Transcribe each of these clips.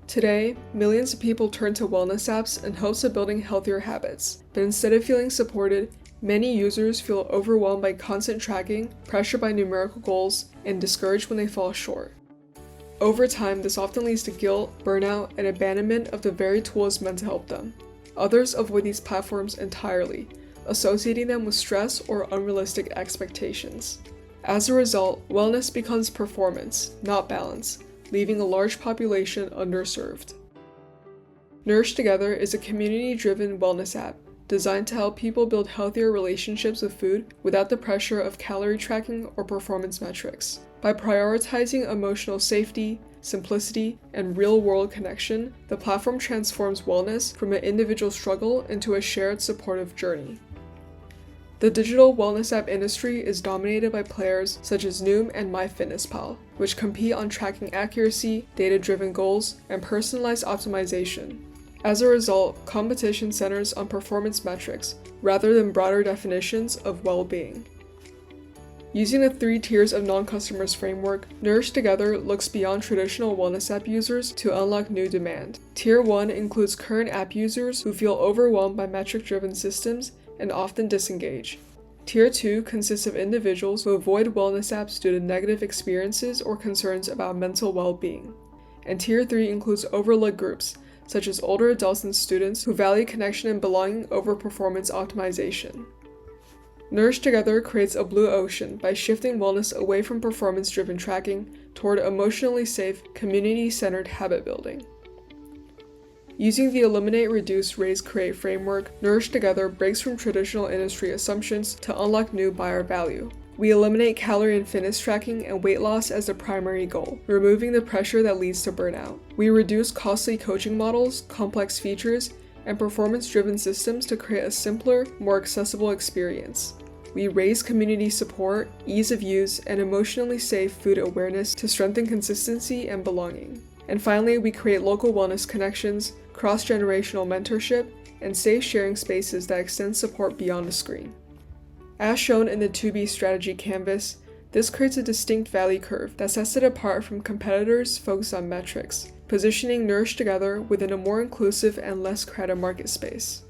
Today, millions of people turn to wellness apps in hopes of building healthier habits, but instead of feeling supported, many users feel overwhelmed by constant tracking, pressured by numerical goals, and discouraged when they fall short. Over time, this often leads to guilt, burnout, and abandonment of the very tools meant to help them. Others avoid these platforms entirely, associating them with stress or unrealistic expectations. As a result, wellness becomes performance, not balance, leaving a large population underserved. NourishTogether is a community-driven wellness app designed to help people build healthier relationships with food without the pressure of calorie tracking or performance metrics. By prioritizing emotional safety, simplicity, and real-world connection, the platform transforms wellness from an individual struggle into a shared supportive journey. The digital wellness app industry is dominated by players such as Noom and MyFitnessPal, which compete on tracking accuracy, data-driven goals, and personalized optimization. As a result, competition centers on performance metrics rather than broader definitions of well-being. Using the 3 tiers of non-customers framework, NourishTogether looks beyond traditional wellness app users to unlock new demand. Tier 1 includes current app users who feel overwhelmed by metric-driven systems and often disengage. Tier 2 consists of individuals who avoid wellness apps due to negative experiences or concerns about mental well-being. And Tier 3 includes overlooked groups, such as older adults and students who value connection and belonging over performance optimization. NourishTogether creates a blue ocean by shifting wellness away from performance-driven tracking toward emotionally safe, community-centered habit building. Using the Eliminate, Reduce, Raise, Create framework, NourishTogether breaks from traditional industry assumptions to unlock new buyer value. We eliminate calorie and fitness tracking and weight loss as the primary goal, removing the pressure that leads to burnout. We reduce costly coaching models, complex features, and performance-driven systems to create a simpler, more accessible experience. We raise community support, ease of use, and emotionally safe food awareness to strengthen consistency and belonging. And finally, we create local wellness connections, cross-generational mentorship, and safe sharing spaces that extend support beyond a screen. As shown in the 2B strategy canvas, this creates a distinct value curve that sets it apart from competitors focused on metrics, positioning NourishTogether within a more inclusive and less crowded market space.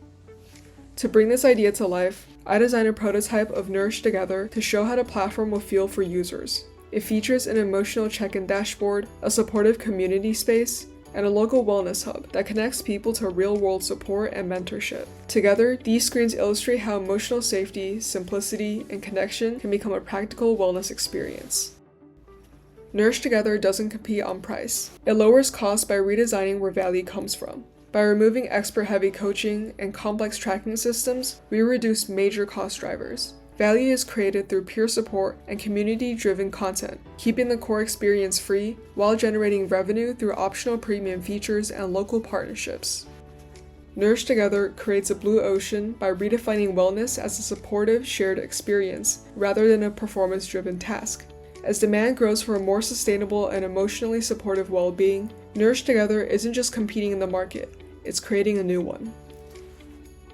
To bring this idea to life, I designed a prototype of NourishTogether to show how the platform will feel for users. It features an emotional check-in dashboard, a supportive community space, and a local wellness hub that connects people to real-world support and mentorship. Together, these screens illustrate how emotional safety, simplicity, and connection can become a practical wellness experience. NourishTogether doesn't compete on price. It lowers costs by redesigning where value comes from. By removing expert-heavy coaching and complex tracking systems, we reduce major cost drivers. Value is created through peer support and community-driven content, keeping the core experience free while generating revenue through optional premium features and local partnerships. NourishTogether creates a blue ocean by redefining wellness as a supportive, shared experience rather than a performance-driven task. As demand grows for a more sustainable and emotionally supportive well-being, NourishTogether isn't just competing in the market, it's creating a new one.